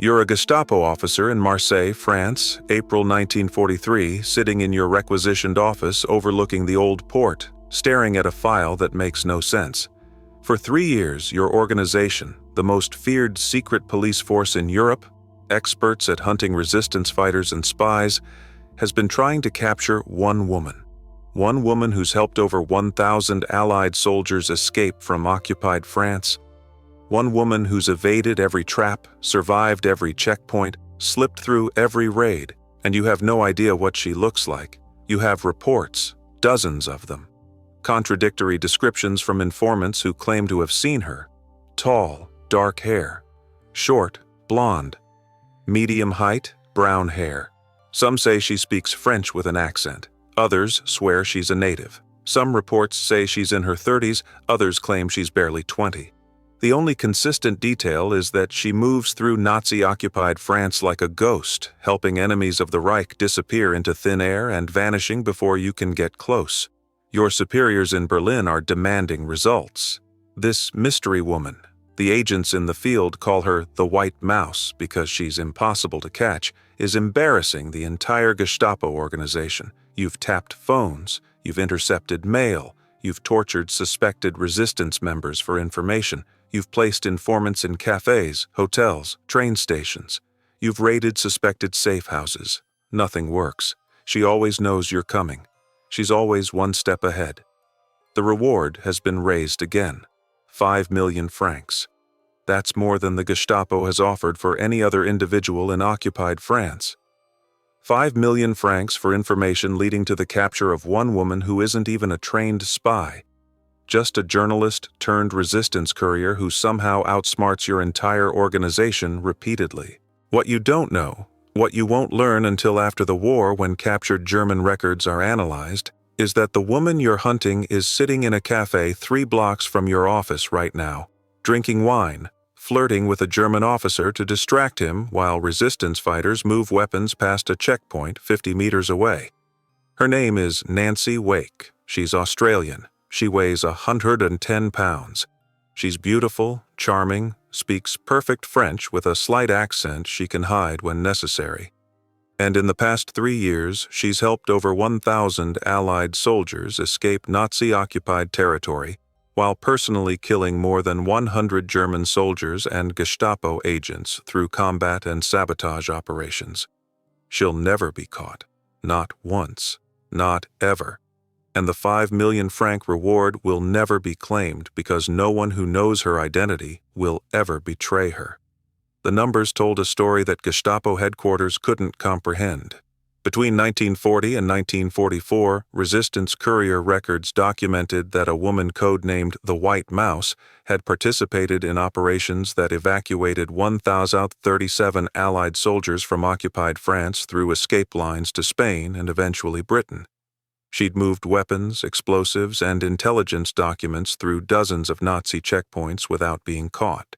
You're a Gestapo officer in Marseille, France, April 1943, sitting in your requisitioned office overlooking the old port, staring at a file that makes no sense. For 3 years, your organization, the most feared secret police force in Europe, experts at hunting resistance fighters and spies, has been trying to capture one woman. One woman who's helped over 1,000 Allied soldiers escape from occupied France. One woman who's evaded every trap, survived every checkpoint, slipped through every raid, and you have no idea what she looks like. You have reports, dozens of them. Contradictory descriptions from informants who claim to have seen her. Tall, dark hair. Short, blonde. Medium height, brown hair. Some say she speaks French with an accent. Others swear she's a native. Some reports say she's in her 30s, others claim she's barely 20. The only consistent detail is that she moves through Nazi-occupied France like a ghost, helping enemies of the Reich disappear into thin air and vanishing before you can get close. Your superiors in Berlin are demanding results. This mystery woman, the agents in the field call her the White Mouse because she's impossible to catch, is embarrassing the entire Gestapo organization. You've tapped phones, you've intercepted mail, you've tortured suspected resistance members for information, you've placed informants in cafes, hotels, train stations. You've raided suspected safe houses. Nothing works. She always knows you're coming. She's always one step ahead. The reward has been raised again. 5 million francs. That's more than the Gestapo has offered for any other individual in occupied France. 5 million francs for information leading to the capture of one woman who isn't even a trained spy. Just a journalist turned resistance courier who somehow outsmarts your entire organization repeatedly. What you don't know, what you won't learn until after the war when captured German records are analyzed, is that the woman you're hunting is sitting in a cafe 3 blocks from your office right now, drinking wine, flirting with a German officer to distract him while resistance fighters move weapons past a checkpoint 50 meters away. Her name is Nancy Wake. She's Australian. She weighs 110 pounds. She's beautiful, charming, speaks perfect French with a slight accent she can hide when necessary. And in the past 3 years, she's helped over 1,000 Allied soldiers escape Nazi-occupied territory, while personally killing more than 100 German soldiers and Gestapo agents through combat and sabotage operations. She'll never be caught. Not once. Not ever. And the 5 million franc reward will never be claimed because no one who knows her identity will ever betray her. The numbers told a story that Gestapo headquarters couldn't comprehend. Between 1940 and 1944, resistance courier records documented that a woman codenamed the White Mouse had participated in operations that evacuated 1,037 Allied soldiers from occupied France through escape lines to Spain and eventually Britain. She'd moved weapons, explosives, and intelligence documents through dozens of Nazi checkpoints without being caught.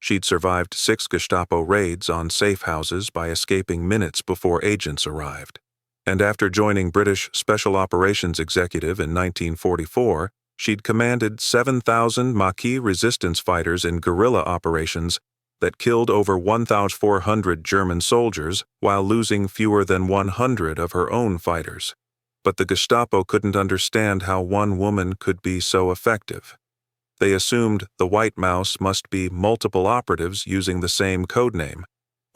She'd survived 6 Gestapo raids on safe houses by escaping minutes before agents arrived. And after joining British Special Operations Executive in 1944, she'd commanded 7,000 Maquis resistance fighters in guerrilla operations that killed over 1,400 German soldiers while losing fewer than 100 of her own fighters. But the Gestapo couldn't understand how one woman could be so effective. They assumed the White Mouse must be multiple operatives using the same codename,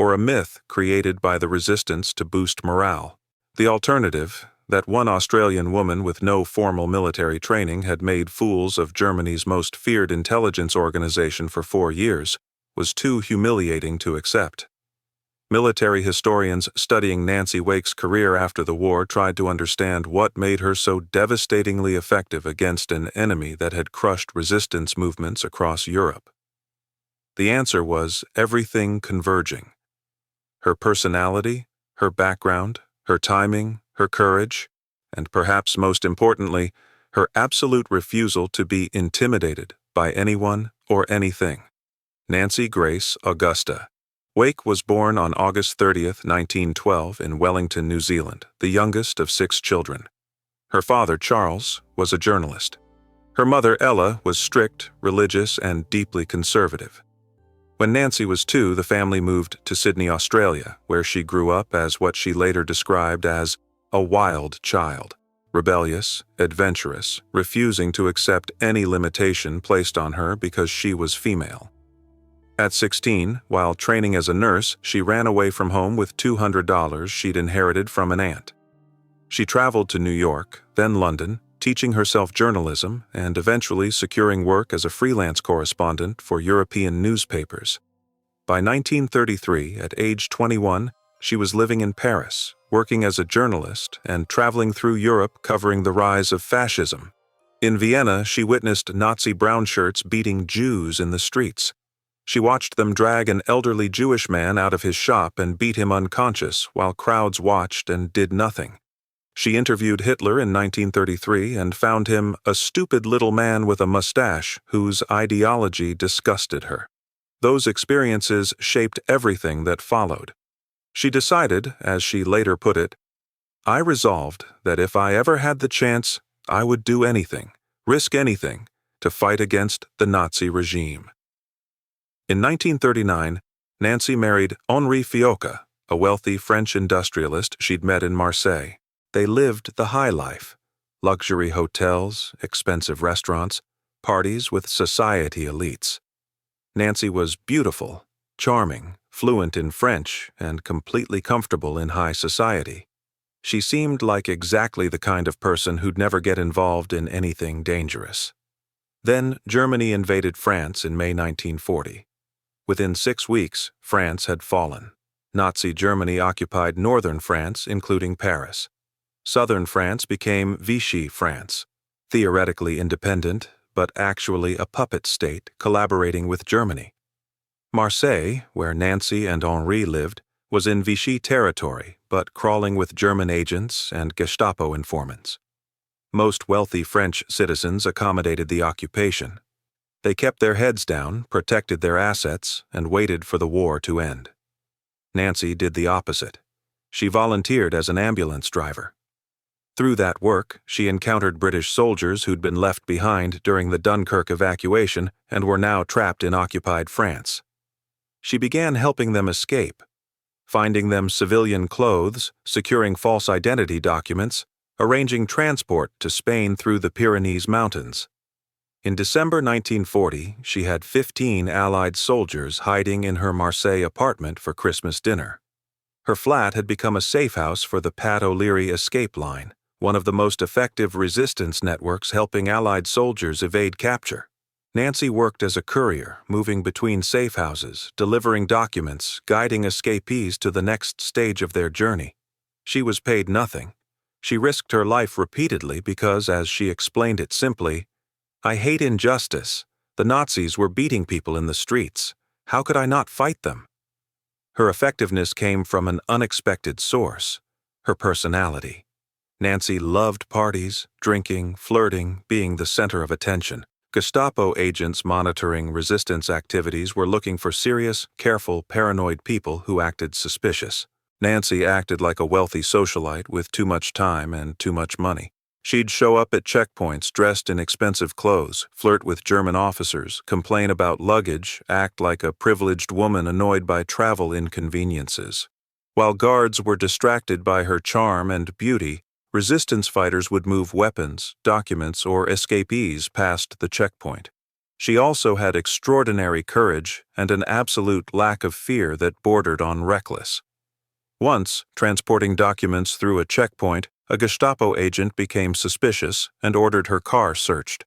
or a myth created by the resistance to boost morale. The alternative, that one Australian woman with no formal military training had made fools of Germany's most feared intelligence organization for 4 years, was too humiliating to accept. Military historians studying Nancy Wake's career after the war tried to understand what made her so devastatingly effective against an enemy that had crushed resistance movements across Europe. The answer was everything converging. Her personality, her background, her timing, her courage, and perhaps most importantly, her absolute refusal to be intimidated by anyone or anything. Nancy Grace Augusta. Wake was born on August 30, 1912, in Wellington, New Zealand, the youngest of 6 children. Her father, Charles, was a journalist. Her mother, Ella, was strict, religious, and deeply conservative. When Nancy was 2, the family moved to Sydney, Australia, where she grew up as what she later described as a wild child, rebellious, adventurous, refusing to accept any limitation placed on her because she was female. At 16, while training as a nurse, she ran away from home with $200 she'd inherited from an aunt. She traveled to New York, then London, teaching herself journalism and eventually securing work as a freelance correspondent for European newspapers. By 1933, at age 21, she was living in Paris, working as a journalist and traveling through Europe covering the rise of fascism. In Vienna, she witnessed Nazi brown shirts beating Jews in the streets. She watched them drag an elderly Jewish man out of his shop and beat him unconscious while crowds watched and did nothing. She interviewed Hitler in 1933 and found him a stupid little man with a mustache whose ideology disgusted her. Those experiences shaped everything that followed. She decided, as she later put it, "I resolved that if I ever had the chance, I would do anything, risk anything, to fight against the Nazi regime." In 1939, Nancy married Henri Fiocca, a wealthy French industrialist she'd met in Marseille. They lived the high life: luxury hotels, expensive restaurants, parties with society elites. Nancy was beautiful, charming, fluent in French, and completely comfortable in high society. She seemed like exactly the kind of person who'd never get involved in anything dangerous. Then Germany invaded France in May 1940. Within 6 weeks, France had fallen. Nazi Germany occupied northern France, including Paris. Southern France became Vichy France, theoretically independent, but actually a puppet state collaborating with Germany. Marseille, where Nancy and Henri lived, was in Vichy territory, but crawling with German agents and Gestapo informants. Most wealthy French citizens accommodated the occupation. They kept their heads down, protected their assets, and waited for the war to end. Nancy did the opposite. She volunteered as an ambulance driver. Through that work, she encountered British soldiers who'd been left behind during the Dunkirk evacuation and were now trapped in occupied France. She began helping them escape, finding them civilian clothes, securing false identity documents, arranging transport to Spain through the Pyrenees Mountains. In December 1940, she had 15 Allied soldiers hiding in her Marseille apartment for Christmas dinner. Her flat had become a safe house for the Pat O'Leary escape line, one of the most effective resistance networks helping Allied soldiers evade capture. Nancy worked as a courier, moving between safe houses, delivering documents, guiding escapees to the next stage of their journey. She was paid nothing. She risked her life repeatedly because, as she explained it simply, "I hate injustice. The Nazis were beating people in the streets. How could I not fight them?" Her effectiveness came from an unexpected source: her personality. Nancy loved parties, drinking, flirting, being the center of attention. Gestapo agents monitoring resistance activities were looking for serious, careful, paranoid people who acted suspicious. Nancy acted like a wealthy socialite with too much time and too much money. She'd show up at checkpoints dressed in expensive clothes, flirt with German officers, complain about luggage, act like a privileged woman annoyed by travel inconveniences. While guards were distracted by her charm and beauty, resistance fighters would move weapons, documents, or escapees past the checkpoint. She also had extraordinary courage and an absolute lack of fear that bordered on reckless. Once, transporting documents through a checkpoint, a Gestapo agent became suspicious and ordered her car searched.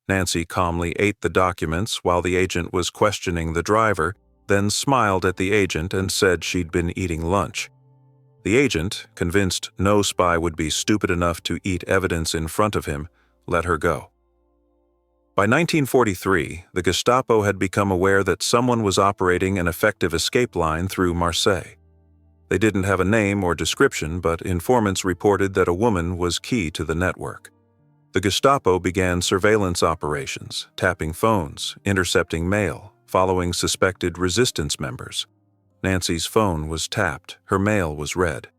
Nancy calmly ate the documents while the agent was questioning the driver, then smiled at the agent and said she'd been eating lunch. The agent, convinced no spy would be stupid enough to eat evidence in front of him, let her go. By 1943, the Gestapo had become aware that someone was operating an effective escape line through Marseille. They didn't have a name or description, but informants reported that a woman was key to the network. The Gestapo began surveillance operations, tapping phones, intercepting mail, following suspected resistance members. Nancy's phone was tapped, her mail was read.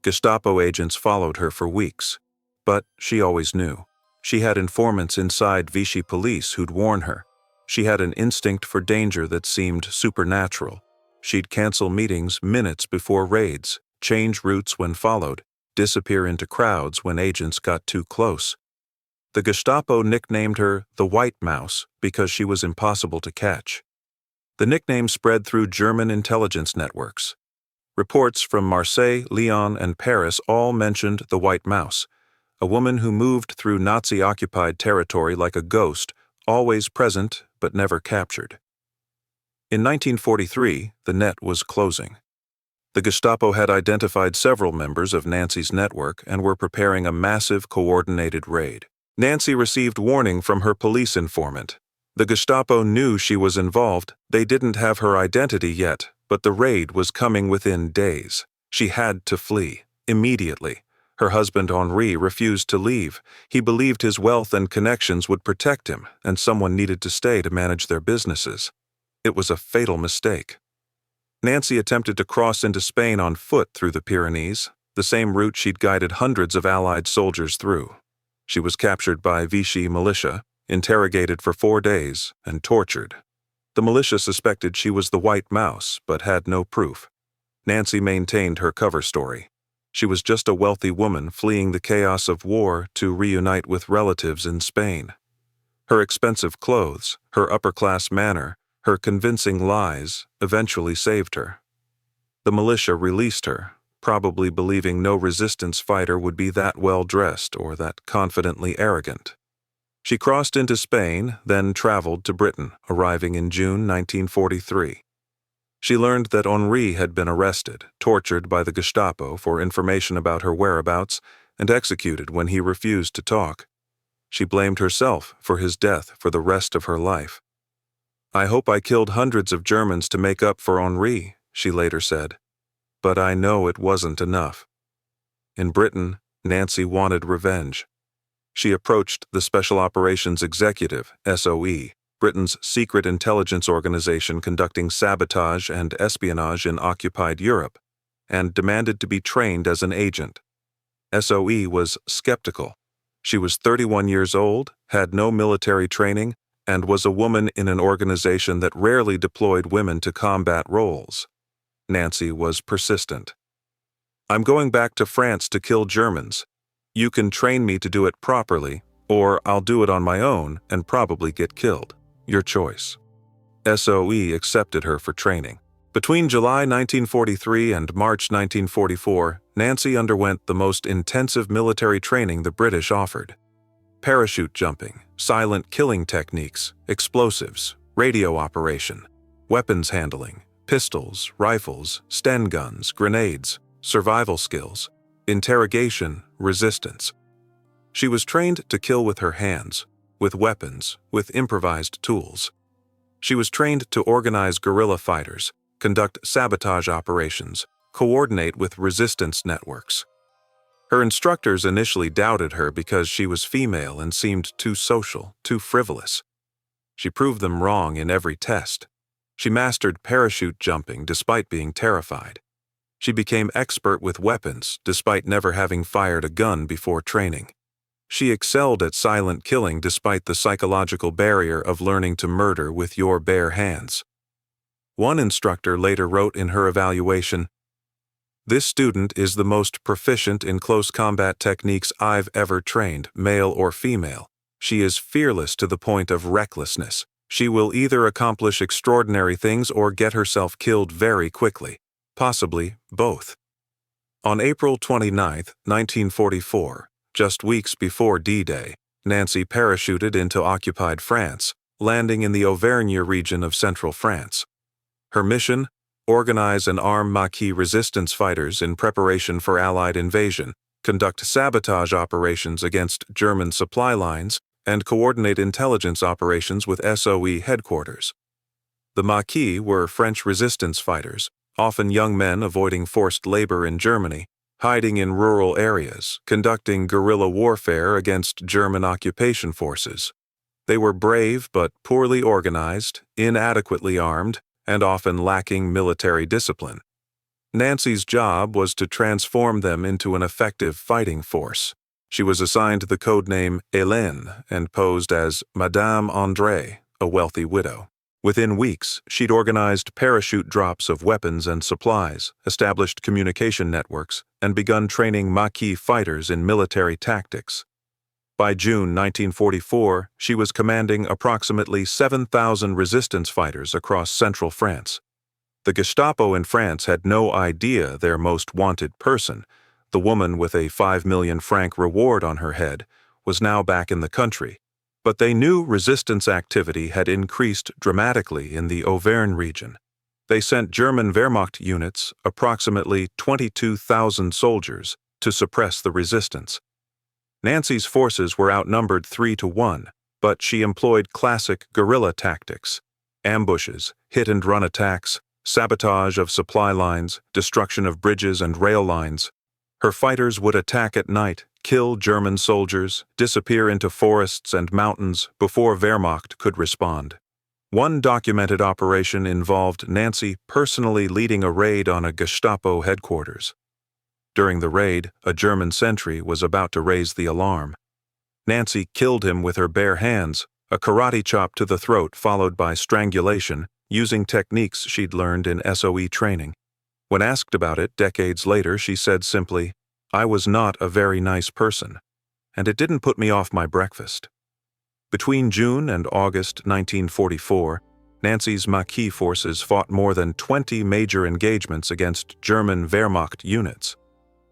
Gestapo agents followed her for weeks, but she always knew. She had informants inside Vichy police who'd warn her. She had an instinct for danger that seemed supernatural. She'd cancel meetings minutes before raids, change routes when followed, disappear into crowds when agents got too close. The Gestapo nicknamed her the White Mouse because she was impossible to catch. The nickname spread through German intelligence networks. Reports from Marseille, Lyon, and Paris all mentioned the White Mouse, a woman who moved through Nazi-occupied territory like a ghost, always present but never captured. In 1943, the net was closing. The Gestapo had identified several members of Nancy's network and were preparing a massive coordinated raid. Nancy received warning from her police informant. The Gestapo knew she was involved. They didn't have her identity yet, but the raid was coming within days. She had to flee, immediately. Her husband Henri refused to leave. He believed his wealth and connections would protect him, and someone needed to stay to manage their businesses. It was a fatal mistake. Nancy attempted to cross into Spain on foot through the Pyrenees, the same route she'd guided hundreds of Allied soldiers through. She was captured by Vichy militia, interrogated for 4 days, and tortured. The militia suspected she was the White Mouse, but had no proof. Nancy maintained her cover story. She was just a wealthy woman fleeing the chaos of war to reunite with relatives in Spain. Her expensive clothes, her upper-class manner, her convincing lies eventually saved her. The militia released her, probably believing no resistance fighter would be that well-dressed or that confidently arrogant. She crossed into Spain, then traveled to Britain, arriving in June 1943. She learned that Henri had been arrested, tortured by the Gestapo for information about her whereabouts, and executed when he refused to talk. She blamed herself for his death for the rest of her life. "I hope I killed hundreds of Germans to make up for Henri," she later said. "But I know it wasn't enough." In Britain, Nancy wanted revenge. She approached the Special Operations Executive, SOE, Britain's secret intelligence organization conducting sabotage and espionage in occupied Europe, and demanded to be trained as an agent. SOE was skeptical. She was 31 years old, had no military training, and was a woman in an organization that rarely deployed women to combat roles. Nancy was persistent. "I'm going back to France to kill Germans. You can train me to do it properly, or I'll do it on my own and probably get killed. Your choice." SOE accepted her for training. Between July 1943 and March 1944, Nancy underwent the most intensive military training the British offered. Parachute jumping, silent killing techniques, explosives, radio operation, weapons handling, pistols, rifles, Sten guns, grenades, survival skills, interrogation, resistance. She was trained to kill with her hands, with weapons, with improvised tools. She was trained to organize guerrilla fighters, conduct sabotage operations, coordinate with resistance networks. Her instructors initially doubted her because she was female and seemed too social, too frivolous. She proved them wrong in every test. She mastered parachute jumping despite being terrified. She became expert with weapons despite never having fired a gun before training. She excelled at silent killing despite the psychological barrier of learning to murder with your bare hands. One instructor later wrote in her evaluation, "This student is the most proficient in close combat techniques I've ever trained, male or female. She is fearless to the point of recklessness. She will either accomplish extraordinary things or get herself killed very quickly, possibly both." On April 29, 1944, just weeks before D-Day, Nancy parachuted into occupied France, landing in the Auvergne region of central France. Her mission? Organize and arm Maquis resistance fighters in preparation for Allied invasion, conduct sabotage operations against German supply lines, and coordinate intelligence operations with SOE headquarters. The Maquis were French resistance fighters, often young men avoiding forced labor in Germany, hiding in rural areas, conducting guerrilla warfare against German occupation forces. They were brave but poorly organized, inadequately armed, and often lacking military discipline. Nancy's job was to transform them into an effective fighting force. She was assigned the codename Hélène and posed as Madame André, a wealthy widow. Within weeks, she'd organized parachute drops of weapons and supplies, established communication networks, and begun training Maquis fighters in military tactics. By June 1944, she was commanding approximately 7,000 resistance fighters across central France. The Gestapo in France had no idea their most wanted person, the woman with a 5 million franc reward on her head, was now back in the country. But they knew resistance activity had increased dramatically in the Auvergne region. They sent German Wehrmacht units, approximately 22,000 soldiers, to suppress the resistance. Nancy's forces were outnumbered 3-1, but she employed classic guerrilla tactics: ambushes, hit-and-run attacks, sabotage of supply lines, destruction of bridges and rail lines. Her fighters would attack at night, kill German soldiers, disappear into forests and mountains before Wehrmacht could respond. One documented operation involved Nancy personally leading a raid on a Gestapo headquarters. During the raid, a German sentry was about to raise the alarm. Nancy killed him with her bare hands, a karate chop to the throat followed by strangulation, using techniques she'd learned in SOE training. When asked about it decades later, she said simply, "I was not a very nice person, and it didn't put me off my breakfast." Between June and August 1944, Nancy's Maquis forces fought more than 20 major engagements against German Wehrmacht units.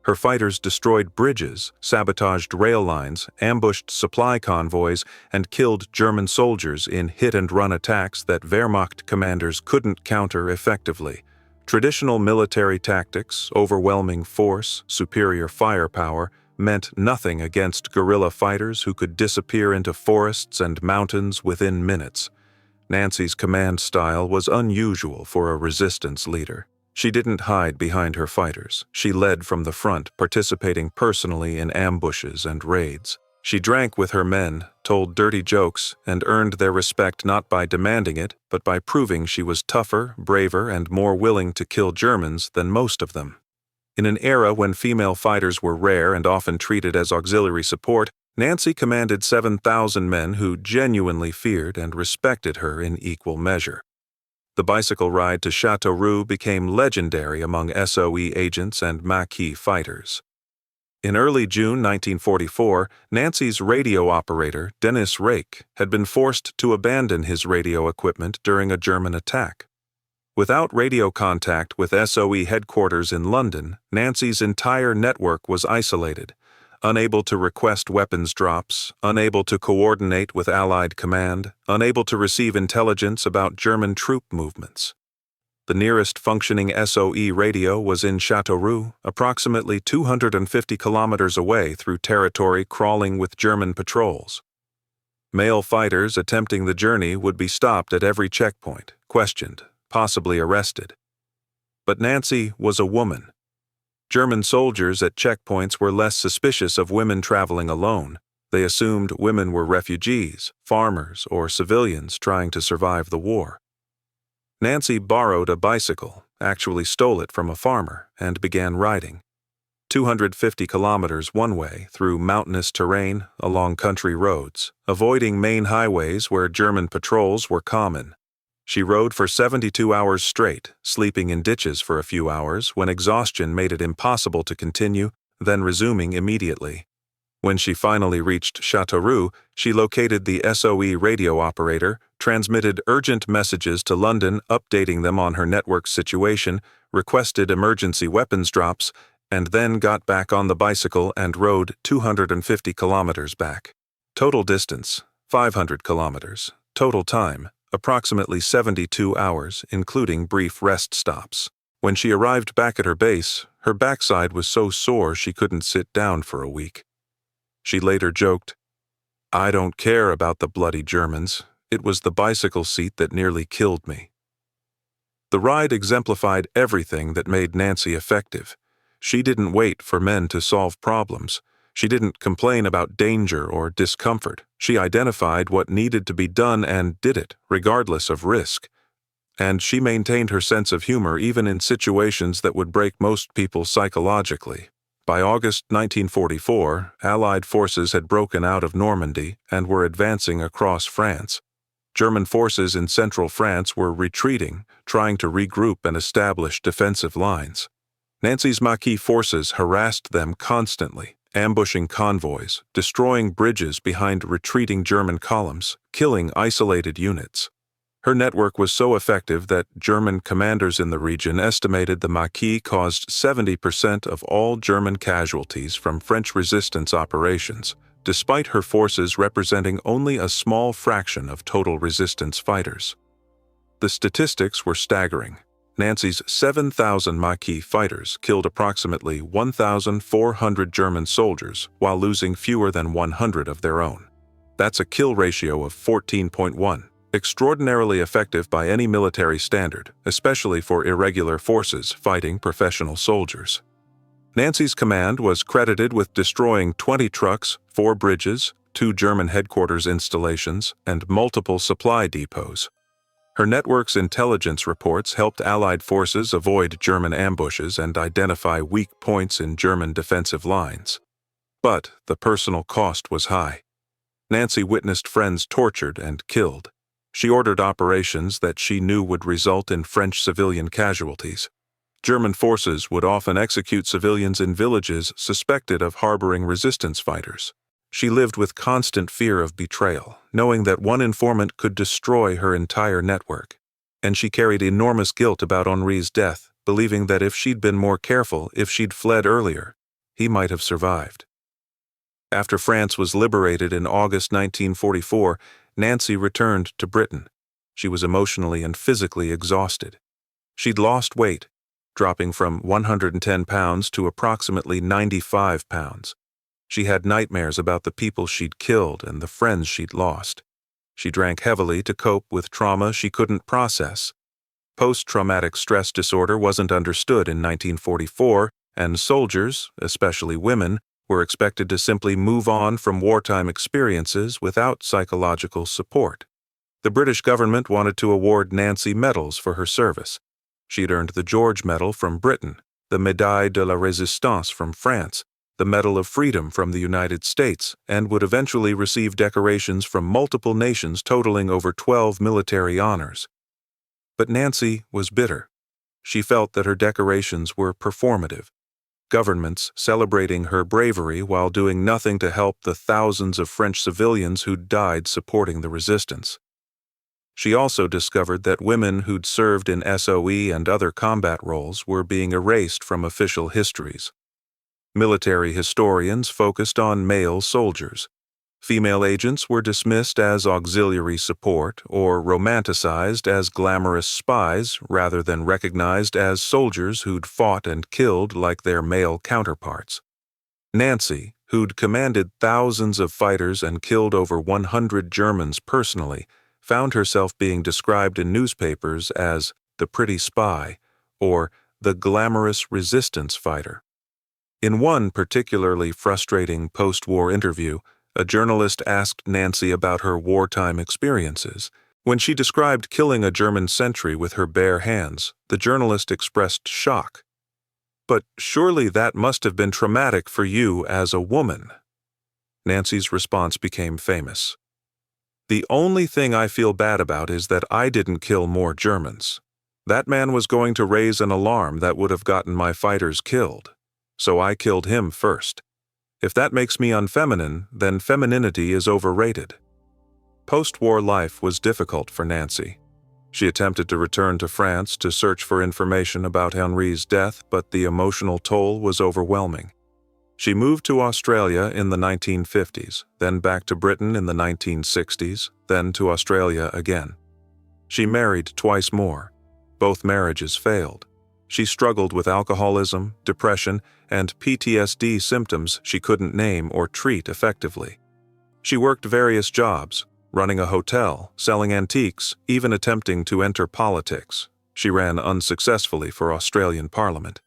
Her fighters destroyed bridges, sabotaged rail lines, ambushed supply convoys, and killed German soldiers in hit-and-run attacks that Wehrmacht commanders couldn't counter effectively. Traditional military tactics, overwhelming force, superior firepower, meant nothing against guerrilla fighters who could disappear into forests and mountains within minutes. Nancy's command style was unusual for a resistance leader. She didn't hide behind her fighters. She led from the front, participating personally in ambushes and raids. She drank with her men, told dirty jokes, and earned their respect not by demanding it, but by proving she was tougher, braver, and more willing to kill Germans than most of them. In an era when female fighters were rare and often treated as auxiliary support, Nancy commanded 7,000 men who genuinely feared and respected her in equal measure. The bicycle ride to Châteauroux became legendary among SOE agents and Maquis fighters. In early June 1944, Nancy's radio operator, Denis Rake, had been forced to abandon his radio equipment during a German attack. Without radio contact with SOE headquarters in London, Nancy's entire network was isolated, unable to request weapons drops, unable to coordinate with Allied command, unable to receive intelligence about German troop movements. The nearest functioning SOE radio was in Châteauroux, approximately 250 kilometers away through territory crawling with German patrols. Male fighters attempting the journey would be stopped at every checkpoint, questioned, possibly arrested. But Nancy was a woman. German soldiers at checkpoints were less suspicious of women traveling alone. They assumed women were refugees, farmers, or civilians trying to survive the war. Nancy borrowed a bicycle, actually stole it from a farmer, and began riding. 250 kilometers one way through mountainous terrain along country roads, avoiding main highways where German patrols were common. She rode for 72 hours straight, sleeping in ditches for a few hours when exhaustion made it impossible to continue, then resuming immediately. When she finally reached Châteauroux, she located the SOE radio operator, transmitted urgent messages to London updating them on her network's situation, requested emergency weapons drops, and then got back on the bicycle and rode 250 kilometers back. Total distance, 500 kilometers. Total time, approximately 72 hours, including brief rest stops. When she arrived back at her base, her backside was so sore she couldn't sit down for a week. She later joked, "I don't care about the bloody Germans. It was the bicycle seat that nearly killed me." The ride exemplified everything that made Nancy effective. She didn't wait for men to solve problems. She didn't complain about danger or discomfort. She identified what needed to be done and did it, regardless of risk. And she maintained her sense of humor even in situations that would break most people psychologically. By August 1944, Allied forces had broken out of Normandy and were advancing across France. German forces in central France were retreating, trying to regroup and establish defensive lines. Nancy's Maquis forces harassed them constantly, ambushing convoys, destroying bridges behind retreating German columns, killing isolated units. Her network was so effective that German commanders in the region estimated the Maquis caused 70% of all German casualties from French resistance operations, despite her forces representing only a small fraction of total resistance fighters. The statistics were staggering. Nancy's 7,000 Maquis fighters killed approximately 1,400 German soldiers while losing fewer than 100 of their own. That's a kill ratio of 14.1, extraordinarily effective by any military standard, especially for irregular forces fighting professional soldiers. Nancy's command was credited with destroying 20 trucks, 4 bridges, 2 German headquarters installations, and multiple supply depots. Her network's intelligence reports helped Allied forces avoid German ambushes and identify weak points in German defensive lines. But the personal cost was high. Nancy witnessed friends tortured and killed. She ordered operations that she knew would result in French civilian casualties. German forces would often execute civilians in villages suspected of harboring resistance fighters. She lived with constant fear of betrayal, knowing that one informant could destroy her entire network. And she carried enormous guilt about Henri's death, believing that if she'd been more careful, if she'd fled earlier, he might have survived. After France was liberated in August 1944, Nancy returned to Britain. She was emotionally and physically exhausted. She'd lost weight, dropping from 110 pounds to approximately 95 pounds. She had nightmares about the people she'd killed and the friends she'd lost. She drank heavily to cope with trauma she couldn't process. Post-traumatic stress disorder wasn't understood in 1944, and soldiers, especially women, were expected to simply move on from wartime experiences without psychological support. The British government wanted to award Nancy medals for her service. She'd earned the George Medal from Britain, the Médaille de la Résistance from France, the Medal of Freedom from the United States, and would eventually receive decorations from multiple nations totaling over 12 military honors. But Nancy was bitter. She felt that her decorations were performative. Governments celebrating her bravery while doing nothing to help the thousands of French civilians who'd died supporting the resistance. She also discovered that women who'd served in SOE and other combat roles were being erased from official histories. Military historians focused on male soldiers. Female agents were dismissed as auxiliary support or romanticized as glamorous spies rather than recognized as soldiers who'd fought and killed like their male counterparts. Nancy, who'd commanded thousands of fighters and killed over 100 Germans personally, found herself being described in newspapers as the pretty spy or the glamorous resistance fighter. In one particularly frustrating post-war interview, a journalist asked Nancy about her wartime experiences. When she described killing a German sentry with her bare hands, the journalist expressed shock. "But surely that must have been traumatic for you as a woman." Nancy's response became famous. "The only thing I feel bad about is that I didn't kill more Germans. That man was going to raise an alarm that would have gotten my fighters killed. So I killed him first. If that makes me unfeminine, then femininity is overrated." Post-war life was difficult for Nancy. She attempted to return to France to search for information about Henri's death, but the emotional toll was overwhelming. She moved to Australia in the 1950s, then back to Britain in the 1960s, then to Australia again. She married twice more. Both marriages failed. She struggled with alcoholism, depression, and PTSD symptoms she couldn't name or treat effectively. She worked various jobs, running a hotel, selling antiques, even attempting to enter politics. She ran unsuccessfully for Australian Parliament.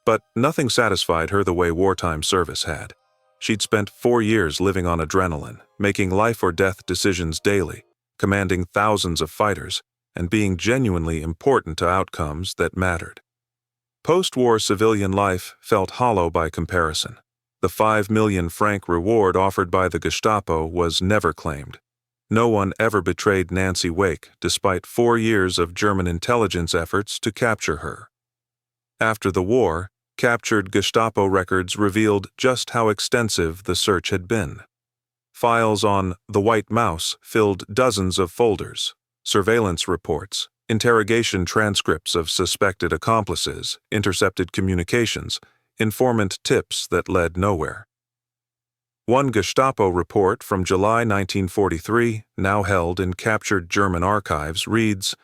But nothing satisfied her the way wartime service had. She'd spent 4 years living on adrenaline, making life-or-death decisions daily, commanding thousands of fighters, and being genuinely important to outcomes that mattered. Post-war civilian life felt hollow by comparison. The 5 million franc reward offered by the Gestapo was never claimed. No one ever betrayed Nancy Wake, despite 4 years of German intelligence efforts to capture her. After the war, captured Gestapo records revealed just how extensive the search had been. Files on the White Mouse filled dozens of folders, surveillance reports, interrogation transcripts of suspected accomplices, intercepted communications, informant tips that led nowhere. One Gestapo report from July 1943, now held in captured German archives, reads,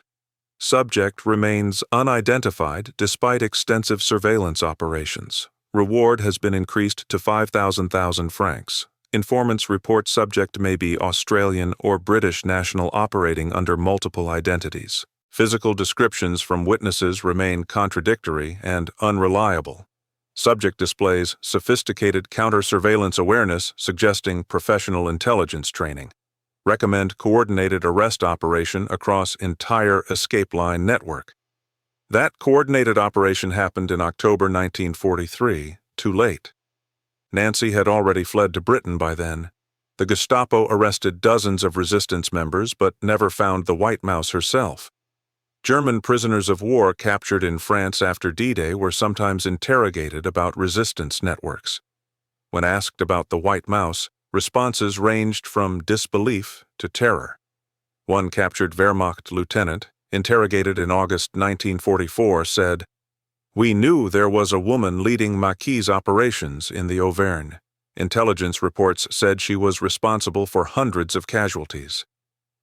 "Subject remains unidentified despite extensive surveillance operations. Reward has been increased to 5,000 francs. Informants report subject may be Australian or British national operating under multiple identities. Physical descriptions from witnesses remain contradictory and unreliable. Subject displays sophisticated counter-surveillance awareness suggesting professional intelligence training. Recommend coordinated arrest operation across entire escape line network." That coordinated operation happened in October 1943, too late. Nancy had already fled to Britain by then. The Gestapo arrested dozens of resistance members but never found the White Mouse herself. German prisoners of war captured in France after D-Day were sometimes interrogated about resistance networks. When asked about the White Mouse, responses ranged from disbelief to terror. One captured Wehrmacht lieutenant, interrogated in August 1944, said, "We knew there was a woman leading Maquis operations in the Auvergne. Intelligence reports said she was responsible for hundreds of casualties.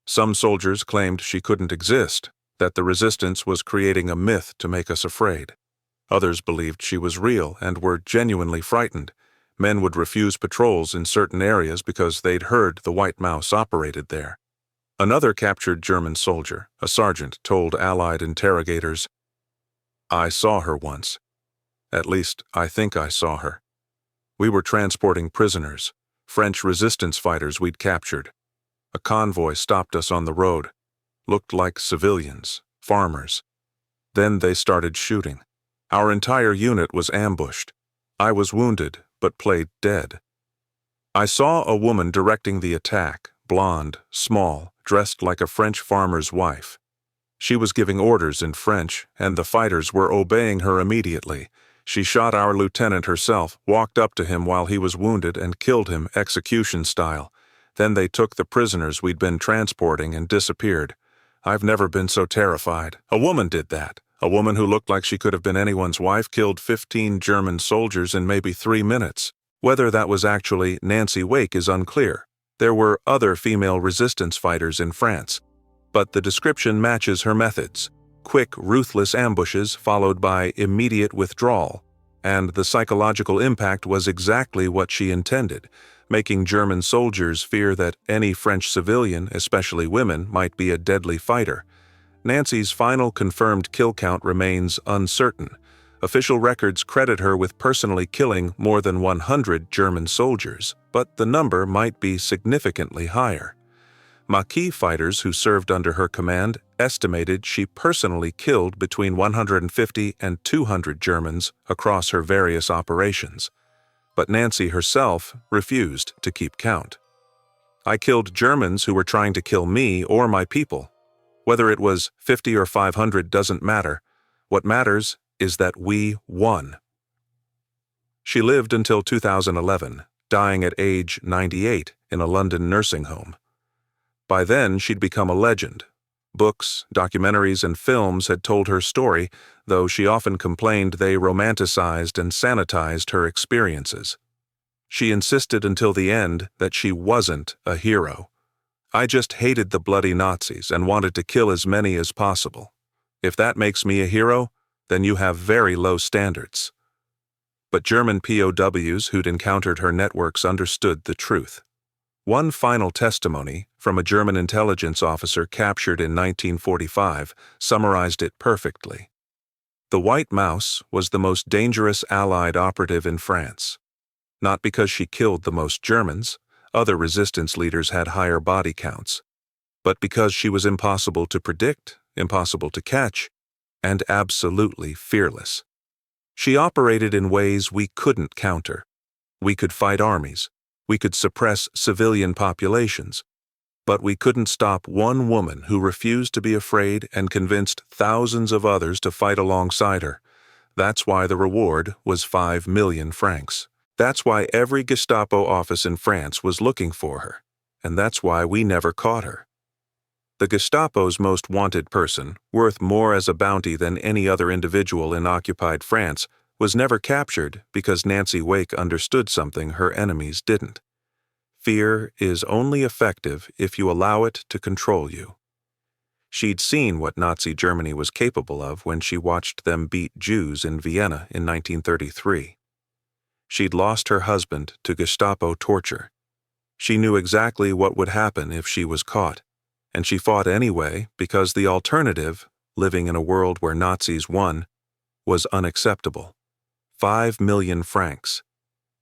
Some soldiers claimed she couldn't exist, that the resistance was creating a myth to make us afraid. Others believed she was real and were genuinely frightened. Men would refuse patrols in certain areas because they'd heard the White Mouse operated there." Another captured German soldier, a sergeant, told Allied interrogators, "I saw her once. At least, I think I saw her. We were transporting prisoners, French resistance fighters we'd captured. A convoy stopped us on the road. Looked like civilians, farmers. Then they started shooting. Our entire unit was ambushed. I was wounded, but played dead. I saw a woman directing the attack, blonde, small, dressed like a French farmer's wife. She was giving orders in French, and the fighters were obeying her immediately. She shot our lieutenant herself, walked up to him while he was wounded, and killed him execution style. Then they took the prisoners we'd been transporting and disappeared. I've never been so terrified. A woman did that. A woman who looked like she could have been anyone's wife killed 15 German soldiers in maybe 3 minutes. Whether that was actually Nancy Wake is unclear. There were other female resistance fighters in France. But the description matches her methods. Quick, ruthless ambushes followed by immediate withdrawal. And the psychological impact was exactly what she intended, making German soldiers fear that any French civilian, especially women, might be a deadly fighter. Nancy's final confirmed kill count remains uncertain. Official records credit her with personally killing more than 100 German soldiers, but the number might be significantly higher. Maquis fighters who served under her command estimated she personally killed between 150 and 200 Germans across her various operations. But Nancy herself refused to keep count. "I killed Germans who were trying to kill me or my people. Whether it was 50 or 500 doesn't matter. What matters is that we won." She lived until 2011, dying at age 98 in a London nursing home. By then, she'd become a legend. Books, documentaries, and films had told her story, though she often complained they romanticized and sanitized her experiences. She insisted until the end that she wasn't a hero. "I just hated the bloody Nazis and wanted to kill as many as possible. If that makes me a hero, then you have very low standards." But German POWs who'd encountered her networks understood the truth. One final testimony from a German intelligence officer captured in 1945 summarized it perfectly. The White Mouse was the most dangerous Allied operative in France. Not because she killed the most Germans, other resistance leaders had higher body counts, but because she was impossible to predict, impossible to catch, and absolutely fearless. She operated in ways we couldn't counter. We could fight armies. We could suppress civilian populations. But we couldn't stop one woman who refused to be afraid and convinced thousands of others to fight alongside her. That's why the reward was 5 million francs. That's why every Gestapo office in France was looking for her. And that's why we never caught her. The Gestapo's most wanted person, worth more as a bounty than any other individual in occupied France, was never captured because Nancy Wake understood something her enemies didn't. Fear is only effective if you allow it to control you. She'd seen what Nazi Germany was capable of when she watched them beat Jews in Vienna in 1933. She'd lost her husband to Gestapo torture. She knew exactly what would happen if she was caught, and she fought anyway because the alternative, living in a world where Nazis won, was unacceptable. 5 million francs.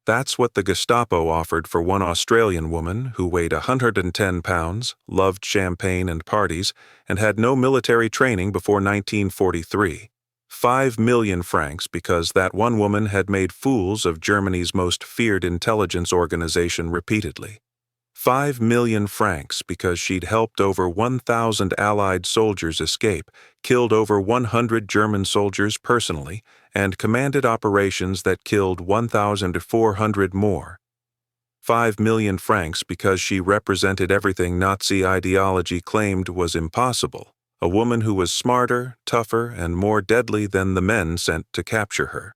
That's what the Gestapo offered for one Australian woman who weighed 110 pounds, loved champagne and parties, and had no military training before 1943. 5 million francs because that one woman had made fools of Germany's most feared intelligence organization repeatedly. 5 million francs because she'd helped over 1,000 Allied soldiers escape, killed over 100 German soldiers personally, and commanded operations that killed 1,400 more. 5 million francs because she represented everything Nazi ideology claimed was impossible, a woman who was smarter, tougher, and more deadly than the men sent to capture her.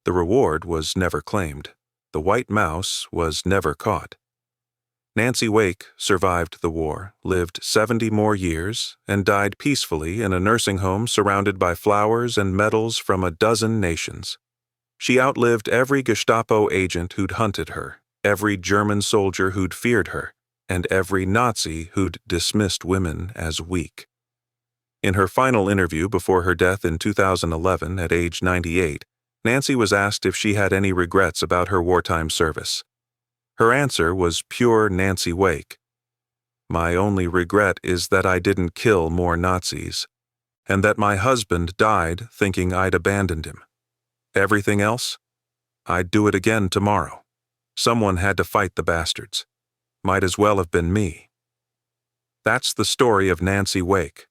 The reward was never claimed. The white mouse was never caught. Nancy Wake survived the war, lived 70 more years, and died peacefully in a nursing home surrounded by flowers and medals from a dozen nations. She outlived every Gestapo agent who'd hunted her, every German soldier who'd feared her, and every Nazi who'd dismissed women as weak. In her final interview before her death in 2011 at age 98, Nancy was asked if she had any regrets about her wartime service. Her answer was pure Nancy Wake. "My only regret is that I didn't kill more Nazis, and that my husband died thinking I'd abandoned him. Everything else? I'd do it again tomorrow. Someone had to fight the bastards. Might as well have been me." That's the story of Nancy Wake.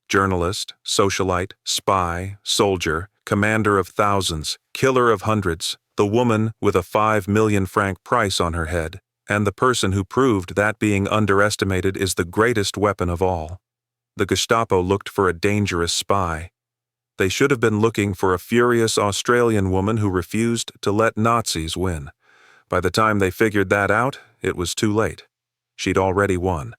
Journalist, socialite, spy, soldier, commander of thousands, killer of hundreds, the woman with a 5 million franc price on her head, and the person who proved that being underestimated is the greatest weapon of all. The Gestapo looked for a dangerous spy. They should have been looking for a furious Australian woman who refused to let Nazis win. By the time they figured that out, it was too late. She'd already won.